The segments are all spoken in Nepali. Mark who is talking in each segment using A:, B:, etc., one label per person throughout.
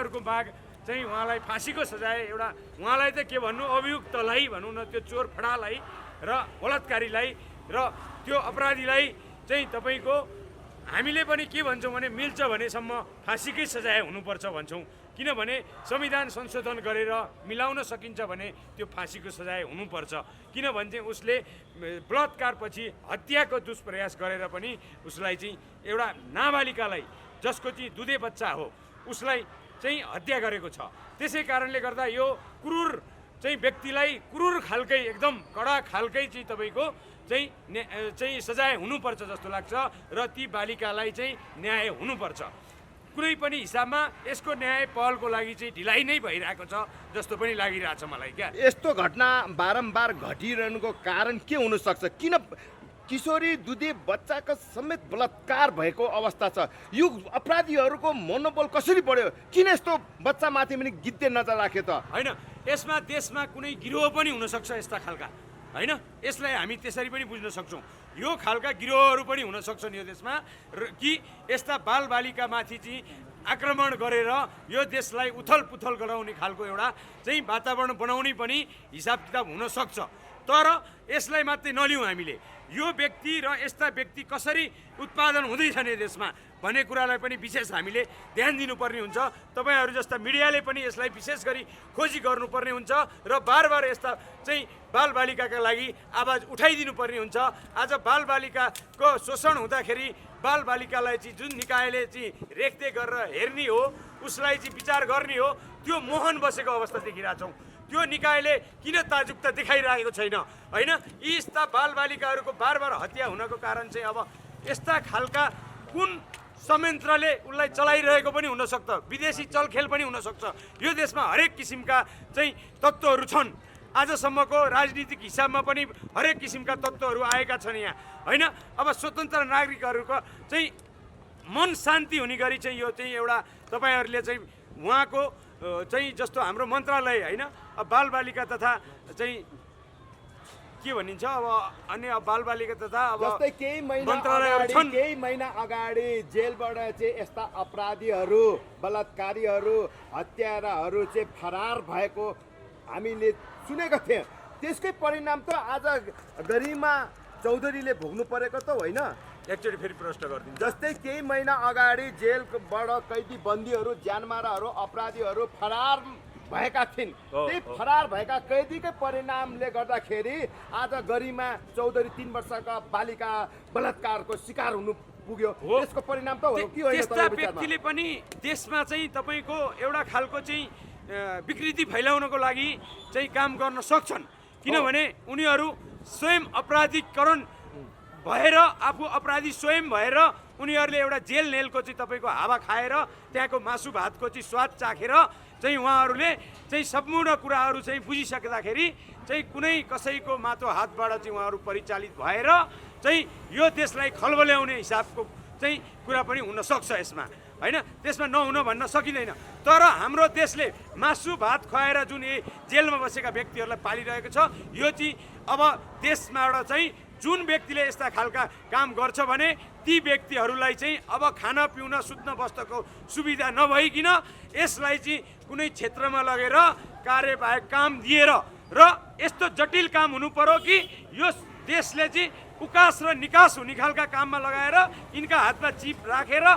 A: तपाईँहरूको माग चाहिँ उहाँलाई फाँसीको सजाय एउटा उहाँलाई त के भन्नु अभियुक्तलाई भनौँ न त्यो चोर फडालाई र बलात्कारीलाई र त्यो अपराधीलाई चाहिँ तपाईँको हामीले पनि के भन्छौँ भने मिल्छ भनेसम्म फाँसीकै सजाय हुनुपर्छ भन्छौँ किनभने संविधान संशोधन गरेर मिलाउन सकिन्छ भने त्यो फाँसीको सजाय हुनुपर्छ किनभने चाहिँ उसले बलात्कारपछि हत्याको दुष्प्रयास गरेर पनि उसलाई चाहिँ एउटा नाबालिकालाई जसको चाहिँ दुधे बच्चा हो उसलाई चाहिँ हत्या गरेको छ त्यसै कारणले गर्दा यो क्रूर चाहिँ व्यक्तिलाई क्रूर खालकै एकदम कडा खालकै चाहिँ तपाईँको चाहिँ सजाय हुनुपर्छ जस्तो लाग्छ र ती बालिकालाई चाहिँ न्याय हुनुपर्छ कुनै पनि हिसाबमा यसको न्याय पहलको लागि चाहिँ ढिलाइ नै भइरहेको छ जस्तो पनि लागिरहेछ मलाई क्या
B: यस्तो घटना बारम्बार घटिरहनुको कारण के हुनसक्छ किन किशोरी दुधे बच्चाको समेत बलात्कार भएको अवस्था छ यो अपराधीहरूको मनोबल कसरी बढ्यो किन यस्तो बच्चामाथि पनि गिद्धे नजर राख्यो त
A: होइन यसमा देशमा कुनै गिरोह पनि हुनसक्छ यस्ता खालका होइन यसलाई हामी त्यसरी पनि बुझ्न सक्छौँ यो खालका गिरोहहरू पनि हुन सक्छन् यो देशमा कि यस्ता बालबालिकामाथि चाहिँ आक्रमण गरेर यो देशलाई उथल पुथल गराउने खालको एउटा चाहिँ वातावरण बनाउने पनि हिसाब किताब हुन सक्छ तर यसलाई मात्रै नलिउँ हामीले यो व्यक्ति र यस्ता व्यक्ति कसरी उत्पादन हुँदैछन् यो देशमा भन्ने कुरालाई पनि विशेष हामीले ध्यान दिनुपर्ने हुन्छ तपाईँहरू जस्ता मिडियाले पनि यसलाई विशेष गरी खोजी गर्नुपर्ने हुन्छ र बारबार यस्ता चाहिँ बालबालिकाका लागि आवाज उठाइदिनु पर्ने हुन्छ आज बालबालिकाको शोषण हुँदाखेरि बालबालिकालाई चाहिँ जुन निकायले चाहिँ रेखदेख गरेर हेर्ने हो उसलाई चाहिँ विचार गर्ने हो त्यो मोहन बसेको अवस्था देखिरहेछौँ त्यो निकायले किन ताजुकता देखाइरहेको छैन होइन यी यस्ता बालबालिकाहरूको बारबार हत्या हुनको कारण चाहिँ अब यस्ता खालका कुन संयन्त्रले उसलाई चलाइरहेको पनि हुनसक्छ विदेशी चलखेल पनि हुनसक्छ यो देशमा हरेक किसिमका चाहिँ तत्त्वहरू छन् आजसम्मको राजनीतिक हिसाबमा पनि हरेक किसिमका तत्त्वहरू आएका छन् यहाँ होइन अब स्वतन्त्र नागरिकहरूको चाहिँ मन शान्ति हुने गरी चाहिँ यो चाहिँ एउटा तपाईँहरूले चाहिँ उहाँको चाहिँ जस्तो हाम्रो मन्त्रालय होइन बालबालिका तथा चाहिँ के भनिन्छ अब अन्य बालबालिका तथा अब
B: जस्तै केही महिना अगाडि जेलबाट चाहिँ यस्ता अपराधीहरू बलात्कारीहरू हत्याराहरू चाहिँ फरार भएको हामीले सुनेका थियौँ त्यसकै परिणाम त आज गरिमा चौधरीले भोग्नु परेको त होइन
A: एकचोटि फेरि प्रश्न गरिदिनु
B: जस्तै केही महिना अगाडि जेलबाट कैदी बन्दीहरू ज्यानमाराहरू अपराधीहरू फरार भएका थिइन् त्यही फरार भएका कैदीकै परिणामले गर्दाखेरि आज गरिमा चौधरी 3 वर्षका बालिका बलात्कारको शिकार हुनु पुग्यो त्यसको परिणाम त हो कि होइन
A: त्यस्ता व्यक्तिले पनि देशमा चाहिँ तपाईँको एउटा खालको चाहिँ विकृति फैलाउनको लागि चाहिँ काम गर्न सक्छन् किनभने उनीहरू स्वयं अपराधीकरण भएर आफू अपराधी स्वयं भएर उनीहरूले एउटा जेल नेलको चाहिँ तपाईँको हावा खाएर त्यहाँको मासु भातको चाहिँ स्वाद चाखेर चाहिँ उहाँहरूले चाहिँ सम्पूर्ण कुराहरू चाहिँ बुझिसक्दाखेरि चाहिँ कुनै कसैको माथो हातबाट चाहिँ उहाँहरू परिचालित भएर चाहिँ यो देशलाई खलबल्याउने हिसाबको चाहिँ कुरा पनि हुनसक्छ यसमा होइन त्यसमा नहुन भन्न सकिँदैन तर हाम्रो देशले मासु भात खुवाएर जुन जेलमा बसेका व्यक्तिहरूलाई पालिरहेको छ यो चाहिँ अब देशबाट चाहिँ जुन व्यक्तिले यस्ता खालका काम गर्छ भने ती व्यक्तिहरूलाई चाहिँ अब खाना पिउन सुत्न बस्नको सुविधा नभइकन यसलाई चाहिँ कुनै क्षेत्रमा लगेर कार्यवाहक काम दिएर र यस्तो जटिल काम हुनु पर्यो कि यो देशले चाहिँ उकास र निकास हुने खालका काममा लगाएर यिनका हातमा चिप राखेर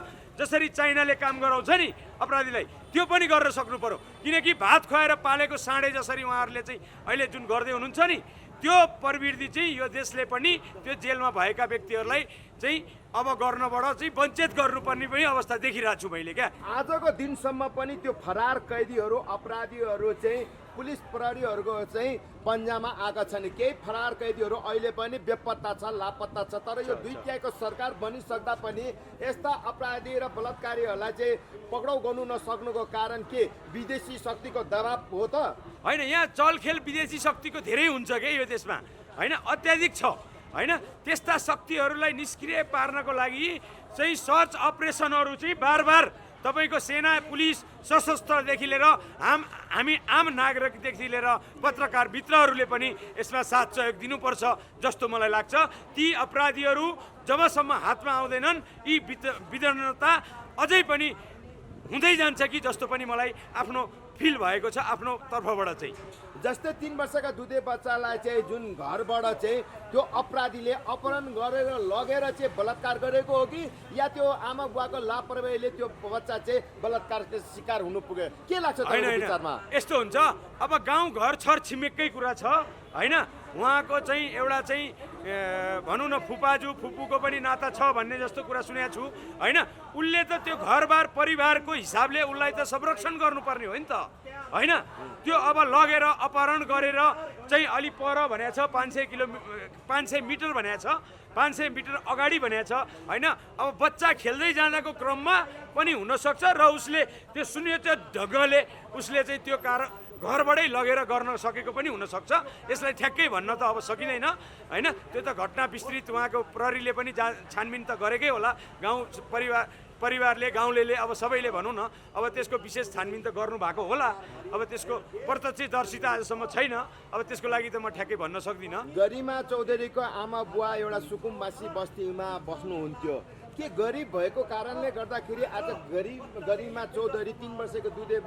A: जसरी चाइनाले काम गराउँछ नि अपराधीलाई त्यो पनि गर्न सक्नु पर्यो किनकि भात खुवाएर पालेको साँडे जसरी उहाँहरूले चाहिँ अहिले जुन गर्दै हुनुहुन्छ नि त्यो प्रवृत्ति चाहिँ यो देशले पनि त्यो जेलमा भएका व्यक्तिहरूलाई चाहिँ अब गर्नबाट चाहिँ वञ्चित गर्नुपर्ने पनि अवस्था देखिरहेको छु मैले क्या
B: आजको दिनसम्म पनि त्यो फरार कैदीहरू अपराधीहरू चाहिँ पुलिस प्रहरीहरूको चाहिँ पन्जामा आएका छन् केही फरार कैदीहरू अहिले पनि बेपत्ता छ लापत्ता छ तर यो 2 सरकार बनिसक्दा पनि यस्ता अपराधी र बलात्कारीहरूलाई चाहिँ पक्राउ गर्नु नसक्नुको कारण के विदेशी शक्तिको दबाब हो त
A: होइन यहाँ चलखेल विदेशी शक्तिको धेरै हुन्छ क्या यो देशमा होइन अत्याधिक छ होइन त्यस्ता शक्तिहरूलाई निष्क्रिय पार्नको लागि चाहिँ सर्च अपरेसनहरू चाहिँ बारबार तपाईको सेना पुलिस सशस्त्रदेखि लिएर हामी आम नागरिकदेखि लिएर पत्रकार मित्रहरूले पनि यसमा साथ सहयोग दिनुपर्छ जस्तो मलाई लाग्छ ती अपराधीहरू जबसम्म हातमा आउँदैनन् यी विदग्धता अझै पनि हुँदै जान्छ कि जस्तो पनि मलाई आफ्नो फिल भएको छ आफ्नो तर्फबाट चाहिँ।
B: जस्तै 3 वर्षका दुधे बच्चालाई चाहिँ जुन घरबाट चाहिँ त्यो अपराधीले अपहरण गरेर लगेर चाहिँ बलात्कार गरेको हो कि या त्यो आमा बुवाको लापरवाहीले त्यो बच्चा चाहिँ बलात्कारको शिकार हुनु पुग्यो, के लाग्छ तपाईँको विचारमा?
A: यस्तो हुन्छ, अब गाउँ घर छर छिमेककै कुरा छ होइन, उहाँको चाहिँ एउटा चाहिँ भनौँ न फुपाजु फुपूको पनि नाता छ भन्ने जस्तो कुरा सुनेको छु होइन। उसले त त्यो घरबार परिवारको हिसाबले उसलाई त संरक्षण गर्नुपर्ने हो नि त होइन। त्यो अब लगेर अपहरण गरेर चाहिँ अलि पर भनेको छ 500 मिटर भनेको छ, 500 मिटर अगाडि भनेको छ होइन। अब बच्चा खेल्दै जाँदाको क्रममा पनि हुनसक्छ र उसले त्यो सुनियोजित ढङ्गले उसले चाहिँ त्यो घरबाटै लगेर गर्न सकेको पनि हुनसक्छ। यसलाई ठ्याक्कै भन्न त अब सकिँदैन होइन। त्यो त घटना विस्तृत उहाँको प्रहरीले पनि छानबिन त गरेकै होला, गाउँ परिवारले गाउँले अब सबैले भनौँ न, अब त्यसको विशेष छानबिन त गर्नुभएको होला। अब त्यसको प्रत्यक्षदर्शिता आजसम्म छैन, अब त्यसको लागि त म ठ्याक्कै भन्न सक्दिनँ।
B: गरिमा चौधरीको आमा बुवा एउटा सुकुम्बासी बस्तीमा बस्नुहुन्थ्यो, के गरिब भएको कारणले गर्दाखेरि आज गरिमा चौधरी 3 वर्षको दुधे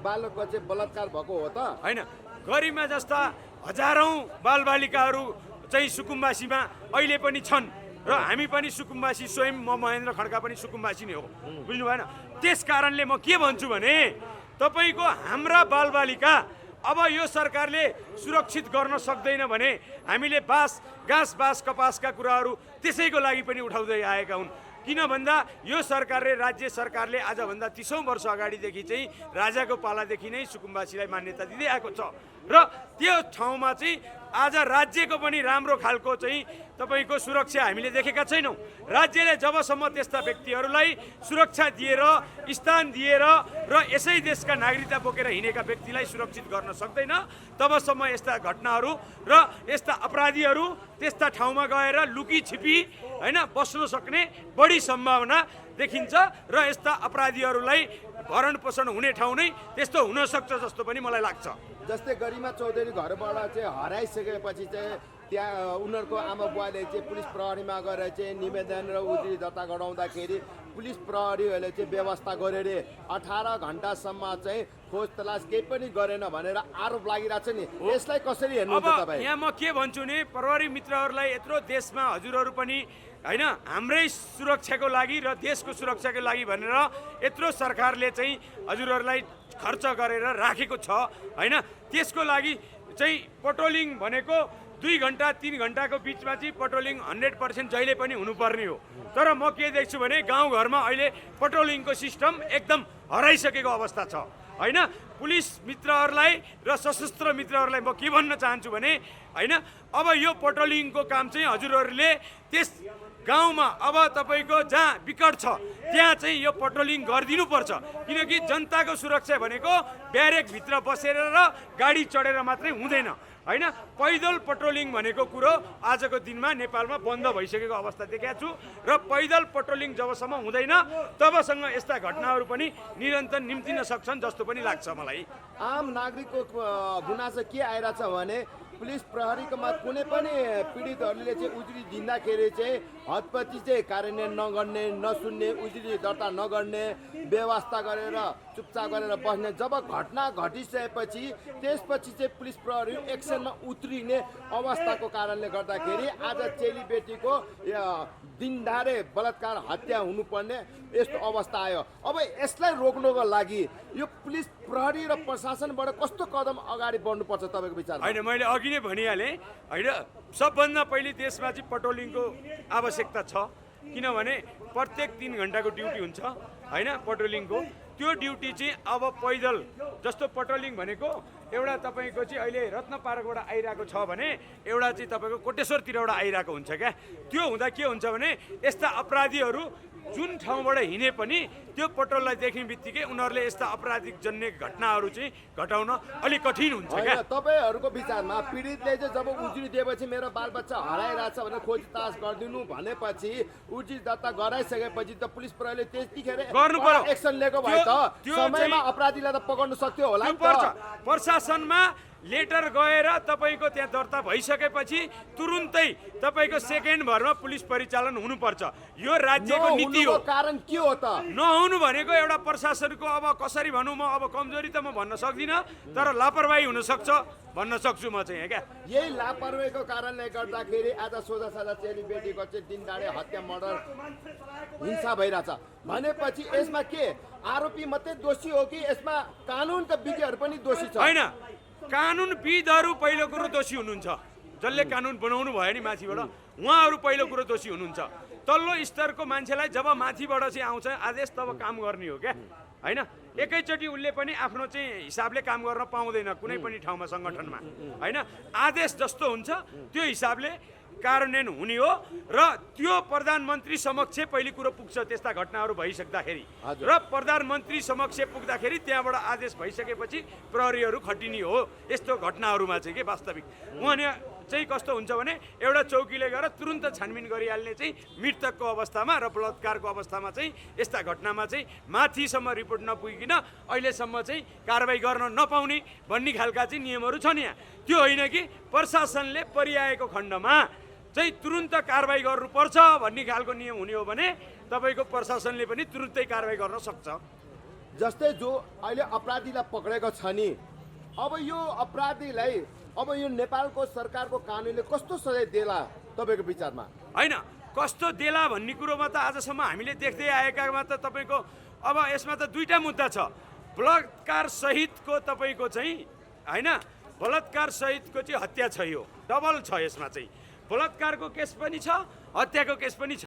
B: बालकको चाहिँ बलात्कार भएको हो त
A: होइन? गरिमा जस्ता हजारौँ बालबालिकाहरू चाहिँ सुकुम्बासीमा अहिले पनि छन् र हामी पनि सुकुम्बासी, स्वयं म महेन्द्र खड्का पनि सुकुम्बासी नै हो, बुझ्नु भएन? त्यस कारणले म के भन्छु भने तपाईँको हाम्रा बालबालिका अब यो सरकारले सुरक्षित गर्न सक्दैन भने हामीले घाँस कपासका कुराहरू त्यसैको लागि पनि उठाउँदै आएका हुन्। किन भन्दा यो सरकारले, राज्य सरकारले आजभन्दा 30औं वर्ष अगाडिदेखि चाहिँ राजाको पालादेखि नै सुकुम्बासीलाई मान्यता दिँदै आएको छ र त्यो ठाउँमा चाहिँ आज राज्यको पनि राम्रो खालको चाहिँ तपाईँको सुरक्षा हामीले देखेका छैनौँ। राज्यले जबसम्म त्यस्ता व्यक्तिहरूलाई सुरक्षा दिएर स्थान दिएर र यसै देशका नागरिकता बोकेर हिँडेका व्यक्तिलाई सुरक्षित गर्न सक्दैन तबसम्म यस्ता घटनाहरू र यस्ता अपराधीहरू त्यस्ता ठाउँमा गएर लुकी छिपी होइन बस्न सक्ने बढी सम्भावना देखिन्छ र यस्ता अपराधीहरूलाई भरण पोषण हुने ठाउँ नै त्यस्तो हुन सक्छ जस्तो पनि मलाई लाग्छ।
B: जस्तै गरिमा चौधरी घरबाट चाहिँ हराइसकेपछि चाहिँ त्यहाँ उनीहरूको आमा बुवाले चाहिँ पुलिस प्रहरीमा गएर चाहिँ निवेदन र उजुरी दर्ता गराउँदाखेरि पुलिस प्रहरीहरूले चाहिँ व्यवस्था गरे रे 18 घण्टासम्म चाहिँ खोज तलास केही पनि गरेन भनेर आरोप लागिरहेछ नि, यसलाई कसरी हेर्नुहुन्छ तपाईँ?
A: यहाँ म के भन्छु नि, प्रहरी मित्रहरूलाई यत्रो देशमा हजुरहरू पनि होइन हाम्रै सुरक्षाको लागि र देशको सुरक्षाको लागि भनेर यत्रो सरकारले चाहिँ हजुरहरूलाई खर्च गरेर राखेको छ होइन। त्यसको लागि चाहिँ पेट्रोलिङ भनेको 2 घण्टा 3 घण्टाको बिचमा चाहिँ पेट्रोलिङ 100% जहिले पनि हुनुपर्ने हो। तर म के देख्छु भने गाउँघरमा अहिले पेट्रोलिङको सिस्टम एकदम हराइसकेको अवस्था छ होइन। पुलिस मित्रहरूलाई र सशस्त्र मित्रहरूलाई म के भन्न चाहन्छु भने होइन, अब यो पेट्रोलिङको काम चाहिँ हजुरहरूले त्यस गाउँमा अब तपाईँको जहाँ विकट छ त्यहाँ चाहिँ यो पेट्रोलिङ गरिदिनुपर्छ, किनकि जनताको सुरक्षा भनेको ब्यारेकभित्र बसेर र गाडी चढेर मात्रै हुँदैन होइन। पैदल पेट्रोलिङ भनेको कुरो आजको दिनमा नेपालमा बन्द भइसकेको अवस्था देखेको छु र पैदल पेट्रोलिङ जबसम्म हुँदैन तबसँग यस्ता घटनाहरू पनि निरन्तर निम्तिन सक्छन् जस्तो पनि लाग्छ मलाई।
B: आम नागरिकको गुनासो के आइरहेछ भने पुलिस प्रहरीकोमा कुनै पनि पीडितहरूले चाहिँ उजुरी दिँदाखेरि चाहिँ हदपति चाहिँ कार्यान्वयन नगर्ने, नसुन्ने, उजुरी दर्ता नगर्ने, व्यवस्था गरेर चुपचाप गरेर बस्ने। जब घटना घटिसकेपछि त्यसपछि चाहिँ पुलिस प्रहरी एक्सनमा उत्रिने अवस्थाको कारणले गर्दाखेरि आज चेलीबेटीको दिनदारे बलात्कार हत्या हुनुपर्ने यस्तो अवस्था आयो। अब यसलाई रोक्नको लागि यो पुलिस प्रहरी र प्रशासनबाट कस्तो कदम अगाडि बढ्नुपर्छ तपाईँको विचारमा?
A: होइन, मैले अघि नै भनिहालेँ होइन, सबभन्दा पहिले देशमा चाहिँ पेट्रोलिङको आवश्यकता छ, किनभने प्रत्येक 3 घण्टाको ड्युटी हुन्छ होइन पेट्रोलिङको। त्यो ड्युटी चाहिँ अब पैदल जस्तो पेट्रोलिङ भनेको एउटा तपाईँको चाहिँ अहिले रत्न पार्कबाट आइरहेको छ भने एउटा चाहिँ तपाईँको कोटेश्वरतिरबाट आइरहेको हुन्छ क्या। त्यो हुँदा के हुन्छ भने यस्ता अपराधीहरू जुन ठाउँबाट हिँडे पनि त्यो पेट्रोललाई देख्ने बित्तिकै उनीहरूले यस्ता अपराधिक जन्य घटनाहरू चाहिँ घटाउन अलिक कठिन हुन्छ क्या।
B: तपाईँहरूको विचारमा पीडितले चाहिँ जब उजुरी दिएपछि मेरो बालबच्चा हराइरहेछ भनेर खोजताछ गरिदिनु भनेपछि उजुरी दर्ता गराइसकेपछि त पुलिस प्रहरीले त्यतिखेर
A: गर्नु पर्यो,
B: एक्सन लिएको भए त समयमा अपराधीलाई त पक्राउन सक्थ्यो होला नि त।
A: प्रशासनमा लेटर गएर तपाईँको त्यहाँ दर्ता भइसकेपछि तुरुन्तै तपाईँको सेकेन्ड भरमा पुलिस परिचालन हुनुपर्छ। यो राज्यको नीति हो।
B: कारण के हो त?
A: नहुनु भनेको एउटा प्रशासनको अब कसरी भनौँ, म अब कमजोरी त म भन्न सक्दिनँ, तर लापरवाही हुनसक्छ भन्न सक्छु म चाहिँ क्या।
B: यही लापरवाहीको कारणले गर्दाखेरि आज सोझा साझा चेलीबेटीको चाहिँ दिनदाडे हत्या मर्डर हिंसा भइरहेछ भनेपछि यसमा के आरोपी मात्रै दोषी हो कि यसमा कानुनका विज्ञहरू पनि दोषी छ?
A: होइन, कानुनविदहरू पहिलो कुरो दोषी हुनुहुन्छ। जसले कानुन बनाउनु भयो नि माथिबाट, उहाँहरू पहिलो कुरो दोषी हुनुहुन्छ। तल्लो स्तरको मान्छेलाई जब माथिबाट चाहिँ आउँछ आदेश तब काम गर्ने हो क्या, होइन? एकैचोटि उसले पनि आफ्नो चाहिँ हिसाबले काम गर्न पाउँदैन कुनै पनि ठाउँमा सङ्गठनमा, होइन? आदेश जस्तो हुन्छ त्यो हिसाबले कार्यान्वयन हुने हो र त्यो प्रधानमन्त्री समक्ष पहिलो कुरो पुग्छ त्यस्ता घटनाहरू भइसक्दाखेरि, र प्रधानमन्त्री समक्ष पुग्दाखेरि त्यहाँबाट आदेश भइसकेपछि प्रहरीहरू खटिने हो यस्तो घटनाहरूमा चाहिँ के वास्तविक उहाँले चाहिँ कस्तो हुन्छ भने एउटा चौकीले गएर तुरुन्त छानबिन गरिहाल्ने चाहिँ मृतकको अवस्थामा र बलात्कारको अवस्थामा चाहिँ यस्ता घटनामा चाहिँ माथिसम्म रिपोर्ट नपुगिकन अहिलेसम्म चाहिँ कारबाही गर्न नपाउने भन्ने खालका चाहिँ नियमहरू छन् यहाँ। त्यो होइन कि प्रशासनले परिआएको खण्डमा चाहिँ तुरुन्त कारबाही गर्नुपर्छ भन्ने खालको नियम हुने हो भने तपाईँको प्रशासनले पनि तुरुन्तै कारबाही गर्न सक्छ।
B: जस्तै जो अहिले अपराधीलाई पक्रेको छ नि, अब यो अपराधीलाई अब यो नेपालको सरकारको कानुनले कस्तो सजाय देला तपाईँको विचारमा?
A: होइन, कस्तो देला भन्ने कुरोमा त आजसम्म हामीले देख्दै आएकामा त तपाईँको अब यसमा त दुईटा मुद्दा छ। बलात्कार सहितको तपाईँको चाहिँ होइन, बलात्कार सहितको चाहिँ हत्या छ, यो डबल छ। यसमा चाहिँ बलात्कारको केस पनि छ, हत्याको केस पनि छ।